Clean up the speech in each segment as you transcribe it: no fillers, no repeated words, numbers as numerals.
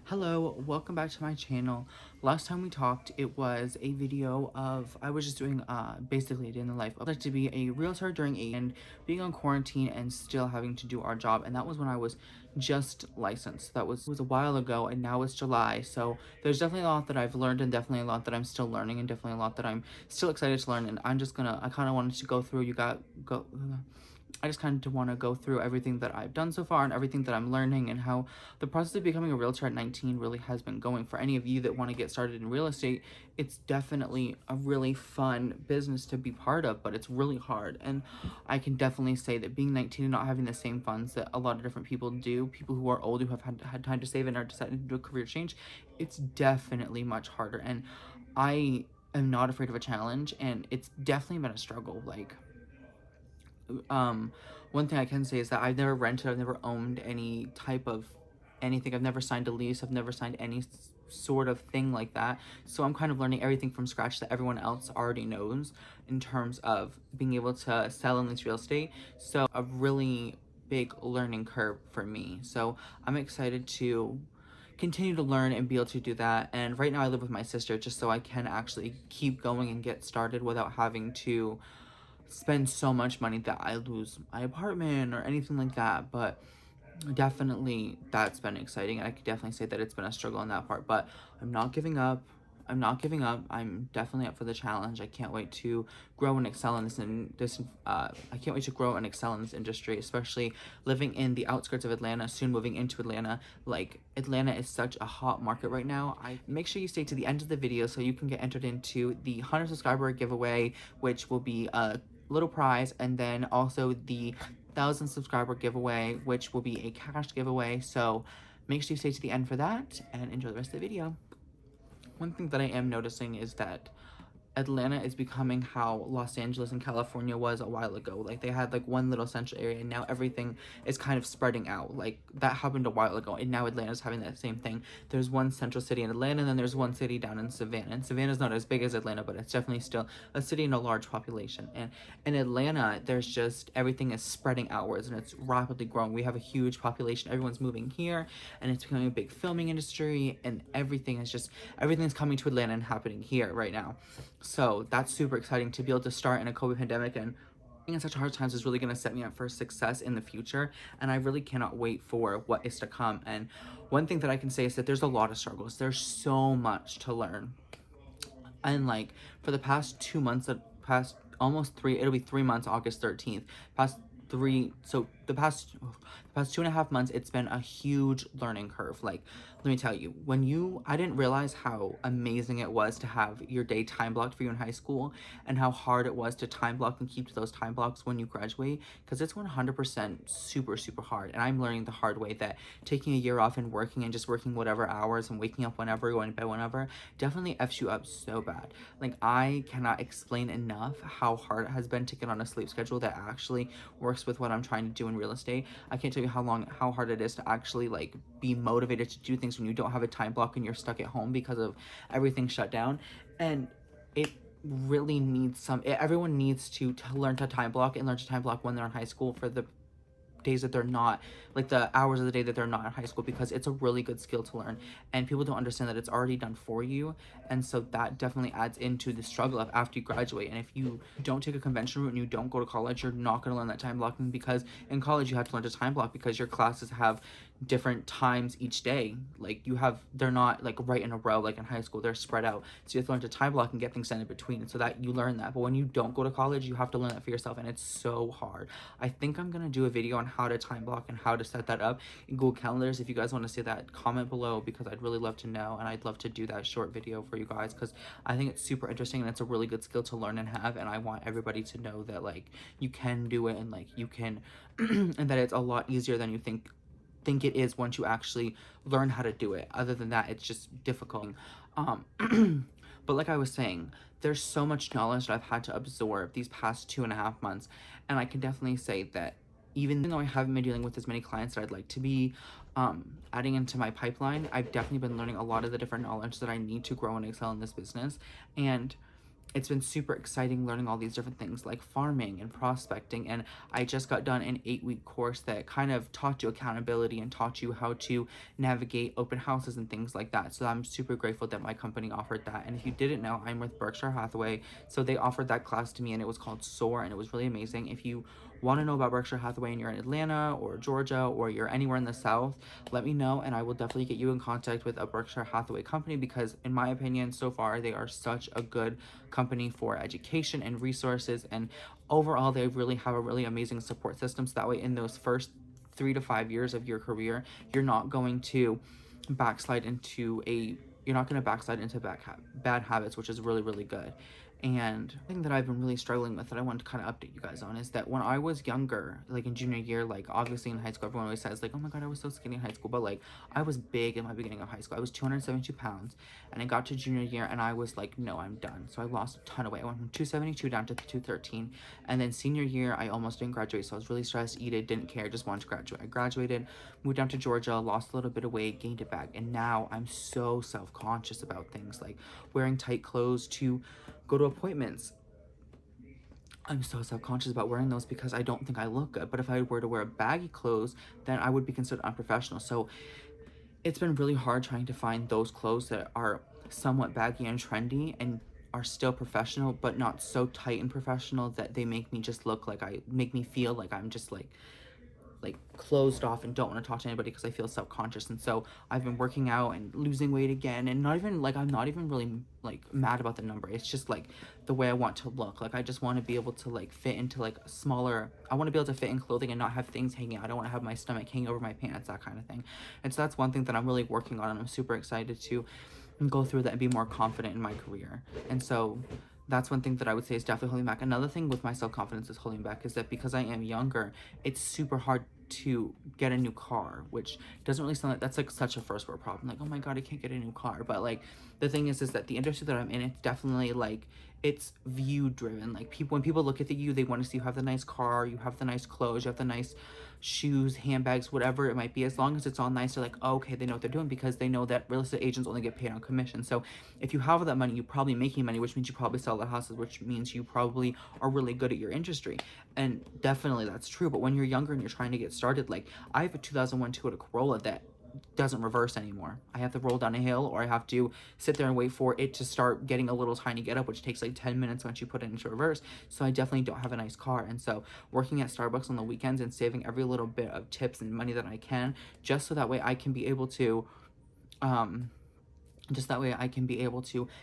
Hello, welcome back to my channel. Last time we talked, it was a video of, I was just doing basically a day in the life. I'd like to be a realtor during and being on quarantine and still having to do our job. And that was when I was just licensed. That was a while ago, and now it's July. So there's definitely a lot that I've learned and definitely a lot that I'm still learning and definitely a lot that I'm still excited to learn. And I kind of wanted to go through, I just kind of want to go through everything that I've done so far and everything that I'm learning and how the process of becoming a realtor at 19 really has been going. For any of you that want to get started in real estate, it's definitely a really fun business to be part of, but it's really hard. And I can definitely say that being 19 and not having the same funds that a lot of different people do, people who are old, who have had time to save and are deciding to do a career change, it's definitely much harder. And I am not afraid of a challenge, and it's definitely been a struggle. One thing I can say is that I've never rented, I've never owned any type of anything. I've never signed a lease, I've never signed any sort of thing like that. So I'm kind of learning everything from scratch that everyone else already knows in terms of being able to sell in this real estate. So a really big learning curve for me. So I'm excited to continue to learn and be able to do that. And right now I live with my sister just so I can actually keep going and get started without having to spend so much money that I lose my apartment or anything like that. But definitely that's been exciting. I could definitely say that it's been a struggle on that part, but I'm not giving up. I'm not giving up. I'm definitely up for the challenge. I can't wait to grow and excel in I can't wait to grow and excel in this industry, especially living in the outskirts of Atlanta, soon moving into Atlanta. Like, Atlanta is such a hot market right now. I make sure you stay to the end of the video so you can get entered into the 100 subscriber giveaway, which will be a little prize, and then also the 1,000 subscriber giveaway, which will be a cash giveaway. So make sure you stay to the end for that and enjoy the rest of the video. One thing that I am noticing is that Atlanta is becoming how Los Angeles and California was a while ago. Like, they had like one little central area, and now everything is kind of spreading out. Like, that happened a while ago, and now Atlanta's having that same thing. There's one central city in Atlanta, and then there's one city down in Savannah. And Savannah's not as big as Atlanta, but it's definitely still a city and a large population. And in Atlanta, there's just everything is spreading outwards, and it's rapidly growing. We have a huge population. Everyone's moving here, and it's becoming a big filming industry, and everything's coming to Atlanta and happening here right now. So that's super exciting to be able to start in a COVID pandemic, and in such hard times is really going to set me up for success in the future. And I really cannot wait for what is to come. And one thing that I can say is that there's a lot of struggles. There's so much to learn. And like, for the past 2 months, it'll be 3 months, August 13th, the past 2.5 months, it's been a huge learning curve. Like, let me tell you, I didn't realize how amazing it was to have your day time blocked for you in high school, and how hard it was to time block and keep to those time blocks when you graduate, because it's 100% super, super hard. And I'm learning the hard way that taking a year off and working and just working whatever hours and waking up whenever, going to bed whenever, definitely F's you up so bad. Like, I cannot explain enough how hard it has been to get on a sleep schedule that actually works with what I'm trying to do in real estate. I can't tell you how hard it is to actually like be motivated to do things when you don't have a time block and you're stuck at home because of everything shut down. And it really needs everyone needs to learn to time block, and learn to time block when they're in high school for the days that they're not, like the hours of the day that they're not in high school, because it's a really good skill to learn, and people don't understand that it's already done for you. And so that definitely adds into the struggle of after you graduate. And if you don't take a conventional route and you don't go to college, you're not going to learn that time blocking, because in college you have to learn to time block because your classes have different times each day. Like, they're not like right in a row like in high school, they're spread out. So you have to learn to time block and get things done in between, and so that you learn that. But when you don't go to college, you have to learn that for yourself, and it's so hard. I think I'm gonna do a video on how to time block and how to set that up in Google Calendars. If you guys want to see that, comment below, because I'd really love to know, and I'd love to do that short video for you guys, because I think it's super interesting and it's a really good skill to learn and have. And I want everybody to know that like you can do it, and like you can and that it's a lot easier than you think it is once you actually learn how to do it. Other than that, it's just difficult. But like I was saying, there's so much knowledge that I've had to absorb these past 2.5 months, and I can definitely say that even though I haven't been dealing with as many clients that I'd like to be adding into my pipeline, I've definitely been learning a lot of the different knowledge that I need to grow and excel in this business. And it's been super exciting learning all these different things like farming and prospecting. And I just got done an 8-week course that kind of taught you accountability and taught you how to navigate open houses and things like that. So I'm super grateful that my company offered that. And if you didn't know, I'm with Berkshire Hathaway. So they offered that class to me, and it was called SOAR, and it was really amazing. If you want to know about Berkshire Hathaway and you're in Atlanta or Georgia or you're anywhere in the South, let me know, and I will definitely get you in contact with a Berkshire Hathaway company, because in my opinion so far they are such a good company for education and resources, and overall they really have a really amazing support system. So that way in those first 3 to 5 years of your career, you're not going to backslide into a you're not going to backslide into bad habits, which is really, really good. And the thing that I've been really struggling with that I want to kind of update you guys on is that when I was younger, like in junior year, like obviously in high school, everyone always says like, oh my God, I was so skinny in high school. But like I was big in my beginning of high school. I was 272 pounds, and I got to junior year and I was like, no, I'm done. So I lost a ton of weight. I went from 272 down to 213. And then senior year, I almost didn't graduate. So I was really stressed, didn't care, just wanted to graduate. I graduated, moved down to Georgia, lost a little bit of weight, gained it back. And now I'm so self-conscious about things like wearing tight clothes to go to appointments. I'm so self-conscious about wearing those because I don't think I look good. But if I were to wear baggy clothes, then I would be considered unprofessional. So it's been really hard trying to find those clothes that are somewhat baggy and trendy and are still professional, but not so tight and professional that they make me just look like make me feel like I'm just like closed off and don't want to talk to anybody because I feel self-conscious. And so I've been working out and losing weight again, and not even like I'm not even really like mad about the number. It's just like the way I want to look. Like I just want to be able to like fit into like a smaller, I want to be able to fit in clothing and not have things hanging out. I don't want to have my stomach hanging over my pants, that kind of thing. And so that's one thing that I'm really working on, and I'm super excited to go through that and be more confident in my career. And so that's one thing that I would say is definitely holding back. Another thing with my self-confidence is holding back is that because I am younger, it's super hard to get a new car, which doesn't really sound like that's like such a first world problem. Like, oh my God, I can't get a new car. But like the thing is that the industry that I'm in, it's definitely like it's view driven. Like when people look at you, they want to see you have the nice car, you have the nice clothes, you have the nice shoes, handbags, whatever it might be. As long as it's all nice, they're like, oh, okay, they know what they're doing, because they know that real estate agents only get paid on commission. So if you have that money, you're probably making money, which means you probably sell the houses, which means you probably are really good at your industry. And definitely that's true. But when you're younger and you're trying to get started, like I have a 2001 Toyota Corolla that doesn't reverse anymore. I have to roll down a hill, or I have to sit there and wait for it to start getting a little tiny get up, which takes like 10 minutes once you put it into reverse. So I definitely don't have a nice car. And so working at Starbucks on the weekends and saving every little bit of tips and money that I can, just so that way I can be able to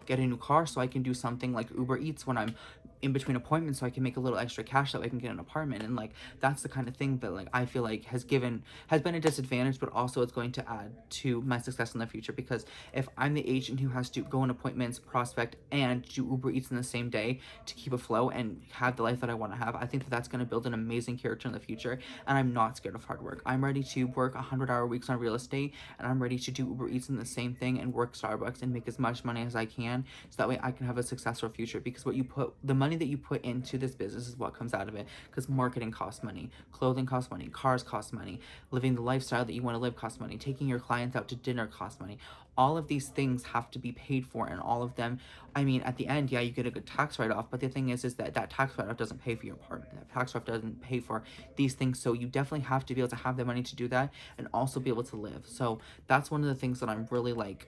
get a new car, so I can do something like Uber Eats when I'm in between appointments, so I can make a little extra cash that way I can get an apartment. And like that's the kind of thing that like I feel like has been a disadvantage, but also it's going to add to my success in the future. Because if I'm the agent who has to go on appointments, prospect, and do Uber Eats in the same day to keep afloat and have the life that I want to have, I think that that's going to build an amazing character in the future. And I'm not scared of hard work. I'm ready to work 100-hour weeks on real estate, and I'm ready to do Uber Eats in the same thing and work Starbucks and make as much money as I can, so that way I can have a successful future. Because the money that you put into this business is what comes out of it. Because marketing costs money, clothing costs money, cars cost money, living the lifestyle that you want to live costs money, taking your clients out to dinner costs money. All of these things have to be paid for, and all of them, I mean, at the end, yeah, you get a good tax write-off, but the thing is that tax write-off doesn't pay for your apartment. That tax write-off doesn't pay for these things. So you definitely have to be able to have the money to do that and also be able to live. So that's one of the things that I'm really like,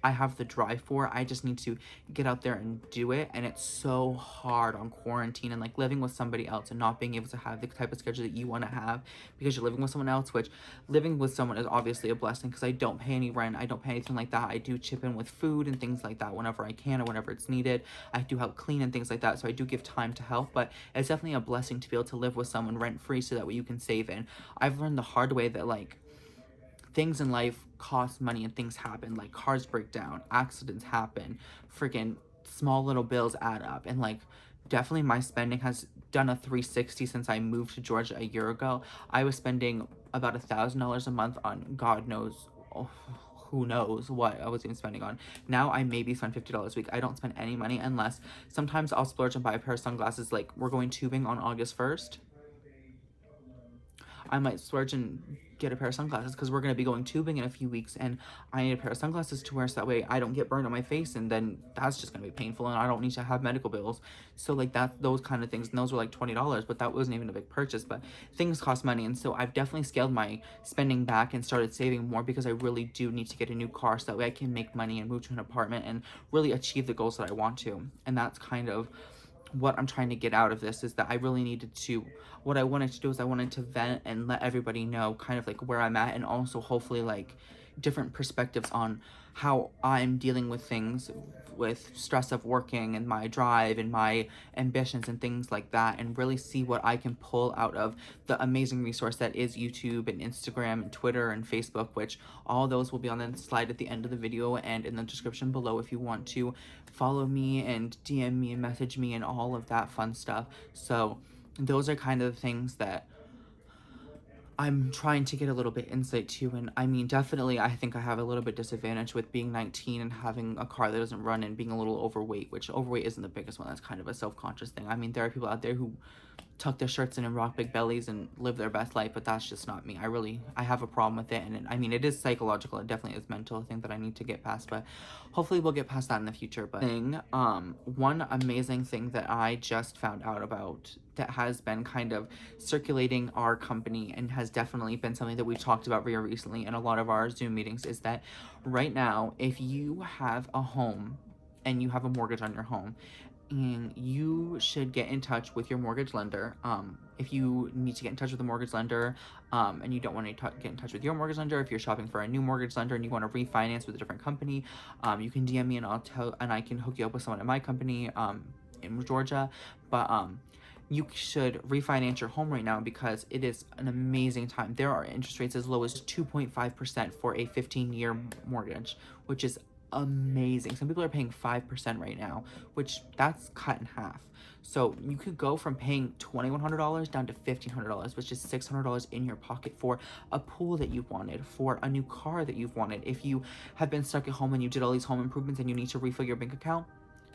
I have the drive for. I just need to get out there and do it. And it's so hard on quarantine and like living with somebody else and not being able to have the type of schedule that you want to have, because you're living with someone else, which living with someone is obviously a blessing, because I don't pay any rent. I don't pay anything like that. I do chip in with food and things like that whenever I can or whenever it's needed. I do help clean and things like that. So I do give time to help, but it's definitely a blessing to be able to live with someone rent free, so that way you can save. And I've learned the hard way that like things in life cost money and things happen, like cars break down, accidents happen, freaking small little bills add up. And like definitely my spending has done a 360 since I moved to Georgia a year ago. I was spending about $1,000 a month on God knows, who knows what I was even spending on. Now I maybe spend $50 a week. I don't spend any money, unless sometimes I'll splurge and buy a pair of sunglasses. Like we're going tubing on August 1st. I might splurge and get a pair of sunglasses because we're going to be going tubing in a few weeks, and I need a pair of sunglasses to wear so that way I don't get burned on my face, and then that's just going to be painful and I don't need to have medical bills. So like that, those kind of things, and those were like $20, but that wasn't even a big purchase, but things cost money. And so I've definitely scaled my spending back and started saving more because I really do need to get a new car so that way I can make money and move to an apartment and really achieve the goals that I want to. And that's kind of what I'm trying to get out of this, is that I really needed to, what I wanted to do is I wanted to vent and let everybody know kind of like where I'm at, and also hopefully like different perspectives on how I'm dealing with things, with stress of working and my drive and my ambitions and things like that, and really see what I can pull out of the amazing resource that is YouTube and Instagram and Twitter and Facebook, which all those will be on the slide at the end of the video and in the description below if you want to follow me and DM me and message me and all of that fun stuff. So those are kind of the things that I'm trying to get a little bit insight to. And I mean, definitely I think I have a little bit disadvantage with being 19 and having a car that doesn't run and being a little overweight, which overweight isn't the biggest one. That's kind of a self-conscious thing. I mean, there are people out there who tuck their shirts in and rock big bellies and live their best life, but that's just not me. I have a problem with it, and I mean, it is psychological. It definitely is mental, a thing that I need to get past, but hopefully we'll get past that in the future. But one amazing thing that I just found out about that has been kind of circulating our company and has definitely been something that we've talked about very recently in a lot of our Zoom meetings is that right now, if you have a home and you have a mortgage on your home, and you should get in touch with your mortgage lender. If you need to get in touch with a mortgage lender, and you don't want to get in touch with your mortgage lender, if you're shopping for a new mortgage lender and you want to refinance with a different company, you can DM me and I can hook you up with someone at my company in Georgia. But you should refinance your home right now because it is an amazing time. There are interest rates as low as 2.5% for a 15-year mortgage, which is amazing. Some people are paying 5% right now, which that's cut in half. So you could go from paying $2,100 down to $1,500, which is $600 in your pocket for a pool that you've wanted, for a new car that you've wanted. If you have been stuck at home and you did all these home improvements and you need to refill your bank account,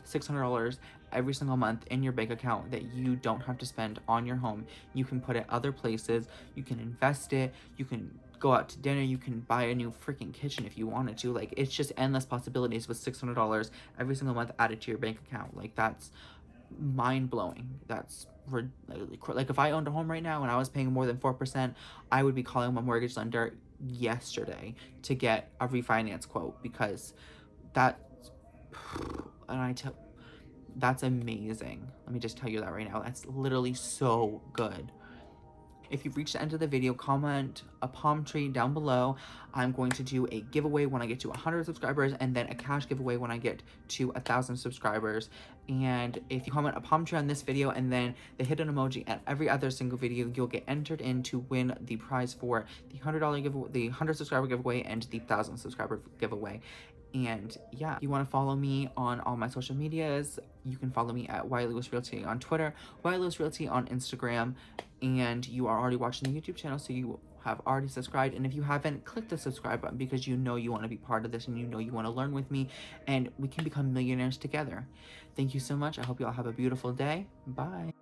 $600 every single month in your bank account that you don't have to spend on your home. You can put it other places, you can invest it, you can go out to dinner, you can buy a new freaking kitchen if you wanted to. Like, it's just endless possibilities with $600 every single month added to your bank account. Like, that's mind-blowing. That's like, if I owned a home right now and I was paying more than 4%, I would be calling my mortgage lender yesterday to get a refinance quote, because that, that's amazing. Let me just tell you that right now. That's literally so good. If you've reached the end of the video, comment a palm tree down below. I'm going to do a giveaway when I get to 100 subscribers, and then a cash giveaway when I get to 1,000 subscribers. And if you comment a palm tree on this video and then the hidden emoji at every other single video, you'll get entered in to win the prize for the $100 giveaway, the 100 subscriber giveaway, and the 1,000 subscriber giveaway. And yeah, if you want to follow me on all my social medias, you can follow me at Lewis Realty on Twitter, Lewis Realty on Instagram, and you are already watching the YouTube channel, so you have already subscribed. And if you haven't, click the subscribe button because you know you want to be part of this and you know you want to learn with me, and we can become millionaires together. Thank you so much. I hope you all have a beautiful day. Bye.